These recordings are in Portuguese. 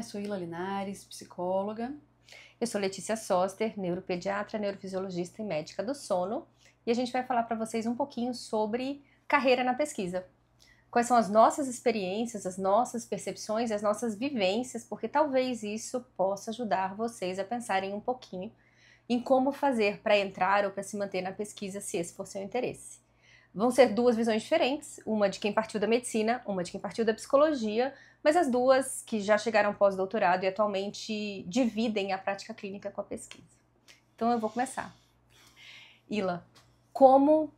Sou Ila Linares, psicóloga. Eu sou Letícia Soster, neuropediatra, neurofisiologista e médica do sono. E a gente vai falar para vocês um pouquinho sobre carreira na pesquisa. Quais são as nossas experiências, as nossas percepções, as nossas vivências, porque talvez isso possa ajudar vocês a pensarem um pouquinho em como fazer para entrar ou para se manter na pesquisa, se esse for seu interesse. Vão ser duas visões diferentes, uma de quem partiu da medicina, uma de quem partiu da psicologia, mas as duas que já chegaram ao pós-doutorado e atualmente dividem a prática clínica com a pesquisa. Então eu vou começar. Ila, como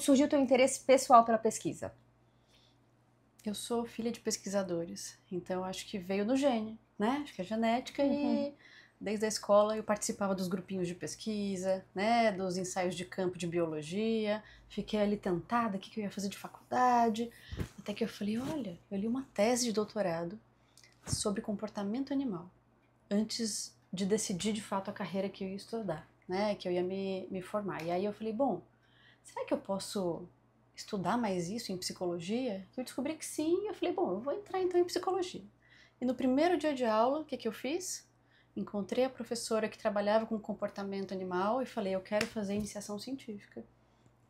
surgiu o teu interesse pessoal pela pesquisa? Eu sou filha de pesquisadores, então acho que veio no gene, né? Acho que é genética e desde a escola eu participava dos grupinhos de pesquisa, né? Dos ensaios de campo de biologia, fiquei ali tentada, o que eu ia fazer de faculdade, até que eu falei, olha, eu li uma tese de doutorado sobre comportamento animal, antes de decidir de fato a carreira que eu ia estudar, né? Que eu ia me formar. E aí eu falei, bom, será que eu posso estudar mais isso em psicologia? Eu descobri que sim, eu falei, bom, eu vou entrar então em psicologia. E no primeiro dia de aula, o que eu fiz? Encontrei a professora que trabalhava com comportamento animal e falei, eu quero fazer iniciação científica.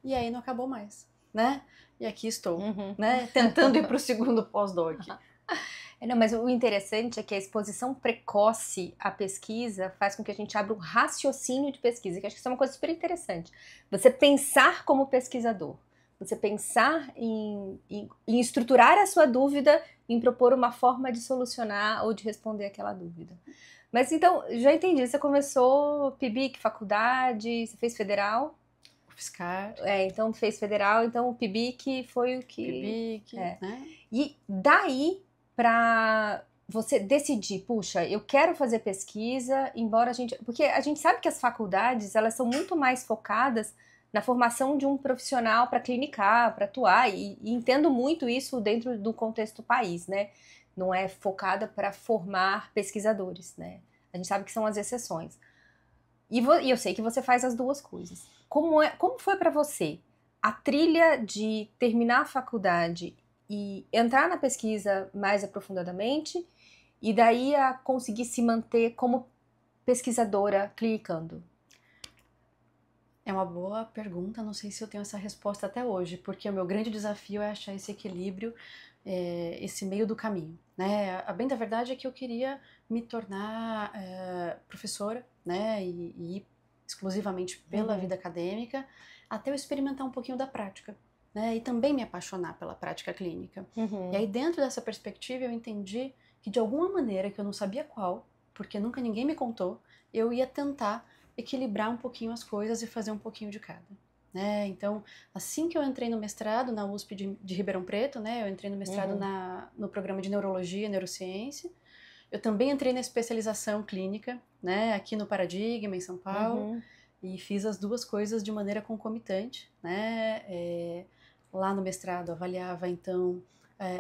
E aí não acabou mais, né? E aqui estou, né? Tentando ir para o segundo pós-doc. Não, mas o interessante é que a exposição precoce à pesquisa faz com que a gente abra um raciocínio de pesquisa, que acho que isso é uma coisa super interessante. Você pensar como pesquisador, você pensar em estruturar a sua dúvida, em propor uma forma de solucionar ou de responder aquela dúvida. Mas então, já entendi, você começou PIBIC, faculdade, você fez federal? UFSCar. Então fez federal, então o PIBIC foi o que... PIBIC, né? E daí, para você decidir, puxa, eu quero fazer pesquisa, embora a gente... Porque a gente sabe que as faculdades, elas são muito mais focadas na formação de um profissional para clinicar, para atuar, e entendo muito isso dentro do contexto do país, né? Não é focada para formar pesquisadores, né? A gente sabe que são as exceções. E eu sei que você faz as duas coisas. Como foi para você a trilha de terminar a faculdade e entrar na pesquisa mais aprofundadamente e daí a conseguir se manter como pesquisadora clinicando? É uma boa pergunta, não sei se eu tenho essa resposta até hoje, porque o meu grande desafio é achar esse equilíbrio, esse meio do caminho, né? A bem da verdade é que eu queria me tornar professora, né? E ir exclusivamente pela vida acadêmica, até eu experimentar um pouquinho da prática, né? E também me apaixonar pela prática clínica. E aí dentro dessa perspectiva eu entendi que de alguma maneira, que eu não sabia qual, porque nunca ninguém me contou, eu ia tentar equilibrar um pouquinho as coisas e fazer um pouquinho de cada, né? Então, assim que eu entrei no mestrado na USP de Ribeirão Preto, né? Eu entrei no mestrado no programa de Neurologia e Neurociência. Eu também entrei na especialização clínica, né? Aqui no Paradigma, em São Paulo. E fiz as duas coisas de maneira concomitante, né? Lá no mestrado avaliava, então,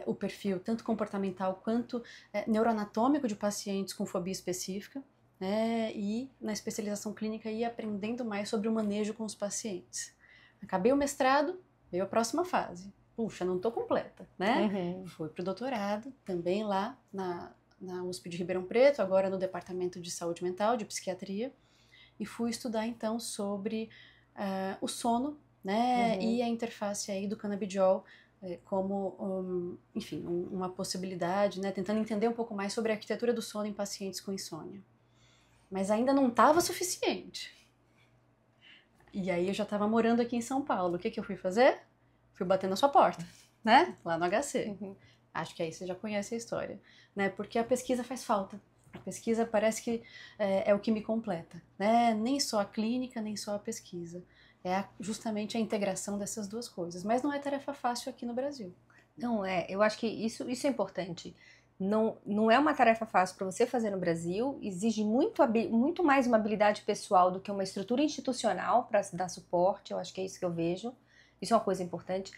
o perfil tanto comportamental quanto neuroanatômico de pacientes com fobia específica, né, e na especialização clínica ia aprendendo mais sobre o manejo com os pacientes. Acabei o mestrado, veio a próxima fase. Puxa, não estou completa, né? Fui para o doutorado, também lá na USP de Ribeirão Preto, agora no Departamento de Saúde Mental, de Psiquiatria, e fui estudar então sobre o sono, né, e a interface aí do canabidiol como, enfim, uma possibilidade, né, tentando entender um pouco mais sobre a arquitetura do sono em pacientes com insônia. Mas ainda não estava suficiente. E aí eu já estava morando aqui em São Paulo. O que eu fui fazer? Fui bater na sua porta, né? Lá no HC. Acho que aí você já conhece a história, né? Porque a pesquisa faz falta. A pesquisa parece que é o que me completa, né? Nem só a clínica, nem só a pesquisa. É justamente a integração dessas duas coisas. Mas não é tarefa fácil aqui no Brasil. Não é. Eu acho que isso é importante. Não é uma tarefa fácil para você fazer no Brasil, exige muito mais uma habilidade pessoal do que uma estrutura institucional para dar suporte, eu acho que é isso que eu vejo, isso é uma coisa importante.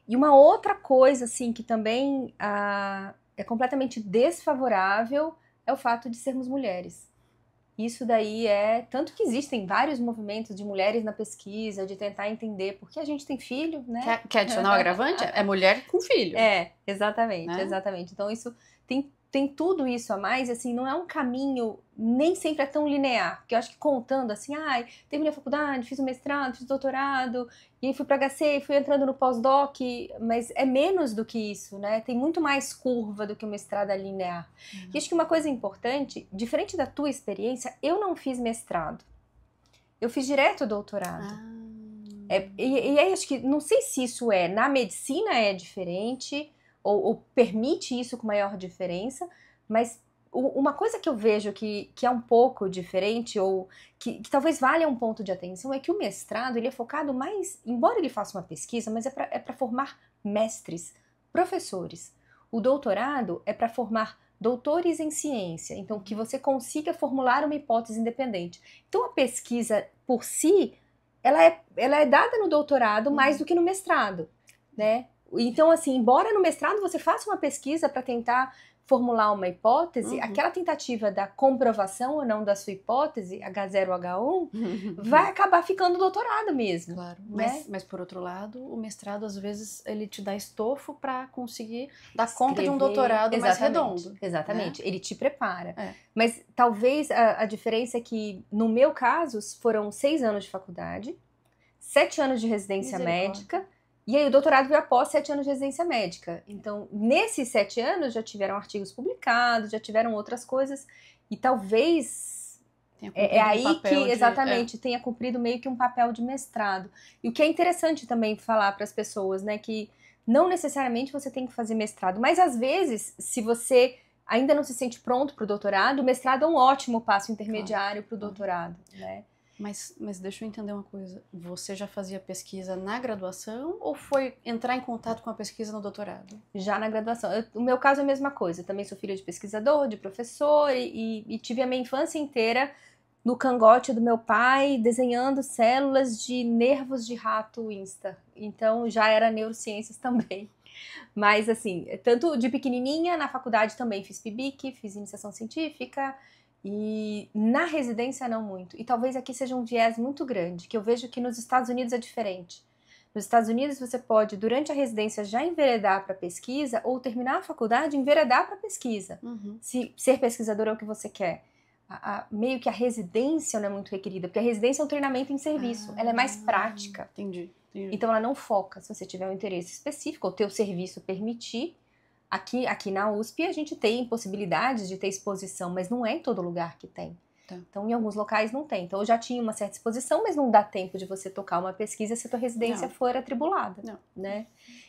E uma outra coisa, assim, que também é completamente desfavorável é o fato de sermos mulheres. Isso daí tanto que existem vários movimentos de mulheres na pesquisa, de tentar entender por que a gente tem filho, né? Quer adicionar o agravante? É mulher com filho. Exatamente, né? Exatamente. Então isso tem tem tudo isso a mais, assim, não é um caminho, nem sempre é tão linear. Porque eu acho que contando assim, terminei a faculdade, fiz o mestrado, fiz o doutorado, e aí fui para HC, fui entrando no pós-doc, mas é menos do que isso, né? Tem muito mais curva do que uma estrada linear. E acho que uma coisa importante, diferente da tua experiência, eu não fiz mestrado. Eu fiz direto o doutorado. E aí acho que, não sei se isso na medicina é diferente, ou permite isso com maior diferença, mas uma coisa que eu vejo que é um pouco diferente, ou que talvez valha um ponto de atenção, é que o mestrado ele é focado mais, embora ele faça uma pesquisa, mas é para formar mestres, professores. O doutorado é para formar doutores em ciência, então que você consiga formular uma hipótese independente. Então a pesquisa por si, ela é dada no doutorado mais do que no mestrado, né? Então, assim, embora no mestrado você faça uma pesquisa para tentar formular uma hipótese, aquela tentativa da comprovação ou não da sua hipótese, H0, H1, vai acabar ficando doutorado mesmo. Claro, né? mas por outro lado, o mestrado às vezes ele te dá estofo para conseguir dar conta de um doutorado mais redondo. Exatamente, né? Ele te prepara. Mas talvez a diferença é que, no meu caso, foram 6 anos de faculdade, 7 anos de residência médica, e aí o doutorado veio após 7 anos de residência médica. Então, nesses 7 anos já tiveram artigos publicados, já tiveram outras coisas, e talvez é aí que exatamente tenha cumprido meio que um papel de mestrado. E o que é interessante também falar para as pessoas, né, que não necessariamente você tem que fazer mestrado, mas às vezes, se você ainda não se sente pronto para o doutorado, o mestrado é um ótimo passo intermediário para o doutorado, né? Mas deixa eu entender uma coisa. Você já fazia pesquisa na graduação ou foi entrar em contato com a pesquisa no doutorado? Já na graduação. O meu caso é a mesma coisa. Eu também sou filha de pesquisador, de professor e tive a minha infância inteira no cangote do meu pai desenhando células de nervos de rato Insta. Então já era neurociências também. Mas assim, tanto de pequenininha, na faculdade também fiz PIBIC, fiz iniciação científica. E na residência não muito. E talvez aqui seja um viés muito grande, que eu vejo que nos Estados Unidos é diferente. Nos Estados Unidos você pode, durante a residência, já enveredar para pesquisa, ou terminar a faculdade e enveredar para pesquisa. Se ser pesquisador é o que você quer. Meio que a residência não é muito requerida, porque a residência é um treinamento em serviço. Ela é mais prática. Entendi. Então ela não foca. Se você tiver um interesse específico, ou o teu serviço permitir. Aqui na USP a gente tem possibilidades de ter exposição, mas não é em todo lugar que tem. Então, em alguns locais não tem. Então, eu já tinha uma certa exposição, mas não dá tempo de você tocar uma pesquisa se a tua residência for atribulada. Né?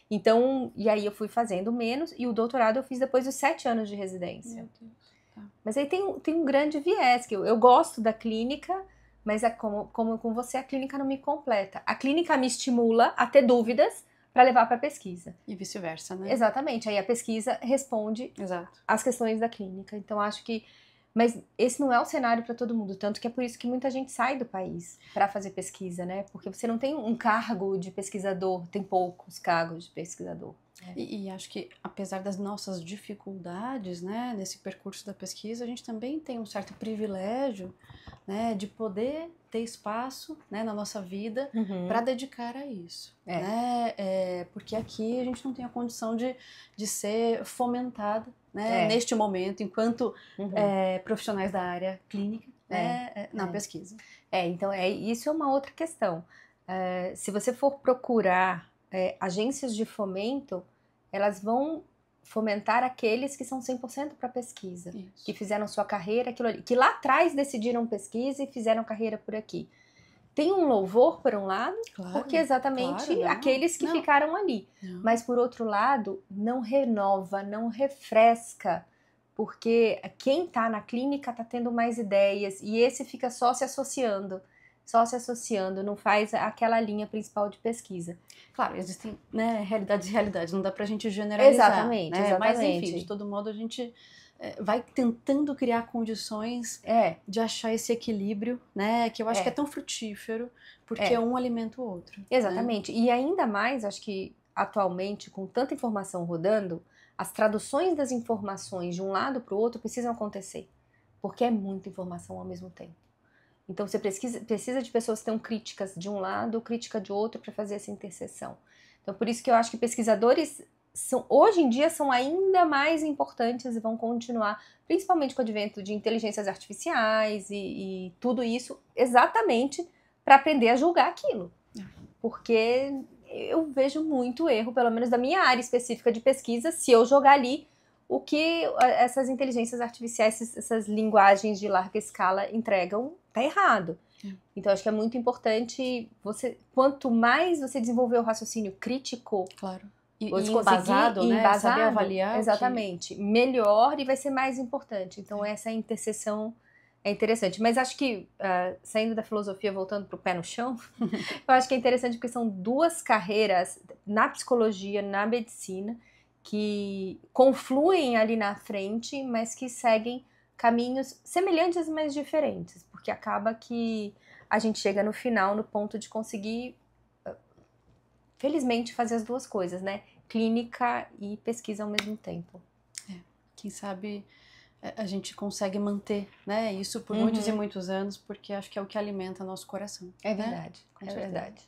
Então, e aí eu fui fazendo menos, e o doutorado eu fiz depois dos 7 anos de residência. Meu Deus. Mas aí tem um grande viés, que eu gosto da clínica, mas como com você, a clínica não me completa. A clínica me estimula a ter dúvidas, para levar para a pesquisa. E vice-versa, né? Exatamente. Aí a pesquisa responde às questões da clínica. Então, acho que... Mas esse não é o cenário para todo mundo. Tanto que é por isso que muita gente sai do país para fazer pesquisa, né? Porque você não tem um cargo de pesquisador, tem poucos cargos de pesquisador. E acho que, apesar das nossas dificuldades, né, nesse percurso da pesquisa, a gente também tem um certo privilégio, né, de poder ter espaço, né, na nossa vida para dedicar a isso. Né? Porque aqui a gente não tem a condição de ser fomentada, né, neste momento, enquanto profissionais da área clínica, na pesquisa. Então, isso é uma outra questão. Se você for procurar agências de fomento, elas vão fomentar aqueles que são 100% para pesquisa, que fizeram sua carreira, aquilo ali, que lá atrás decidiram pesquisa e fizeram carreira por aqui. Tem um louvor, por um lado, porque exatamente aqueles que ficaram ali. Mas, por outro lado, não renova, não refresca, porque quem está na clínica está tendo mais ideias e esse fica só se associando, não faz aquela linha principal de pesquisa. Claro, existem, né, realidades e realidades, não dá pra gente generalizar. Exatamente. Mas, enfim, de todo modo a gente vai tentando criar condições de achar esse equilíbrio, né, que eu acho que é tão frutífero, porque um alimenta o outro. Exatamente. Né? E ainda mais, acho que atualmente, com tanta informação rodando, as traduções das informações de um lado para o outro precisam acontecer, porque é muita informação ao mesmo tempo. Então você precisa de pessoas que tenham críticas de um lado, crítica de outro para fazer essa interseção. Então por isso que eu acho que pesquisadores hoje em dia são ainda mais importantes e vão continuar, principalmente com o advento de inteligências artificiais e tudo isso, exatamente para aprender a julgar aquilo. Porque eu vejo muito erro, pelo menos da minha área específica de pesquisa, se eu jogar ali o que essas inteligências artificiais, essas linguagens de larga escala entregam, tá errado. Então, acho que é muito importante quanto mais você desenvolver o raciocínio crítico, claro. E embasado, né? Saber avaliar. Exatamente. Melhor e vai ser mais importante. Então, essa interseção é interessante. Mas acho que, saindo da filosofia, voltando para o pé no chão, eu acho que é interessante porque são duas carreiras na psicologia, na medicina, que confluem ali na frente, mas que seguem caminhos semelhantes, mas diferentes. Porque acaba que a gente chega no final, no ponto de conseguir, felizmente, fazer as duas coisas, né? Clínica e pesquisa ao mesmo tempo. Quem sabe a gente consegue manter, né, isso por muitos e muitos anos, porque acho que é o que alimenta nosso coração. É verdade, é verdade.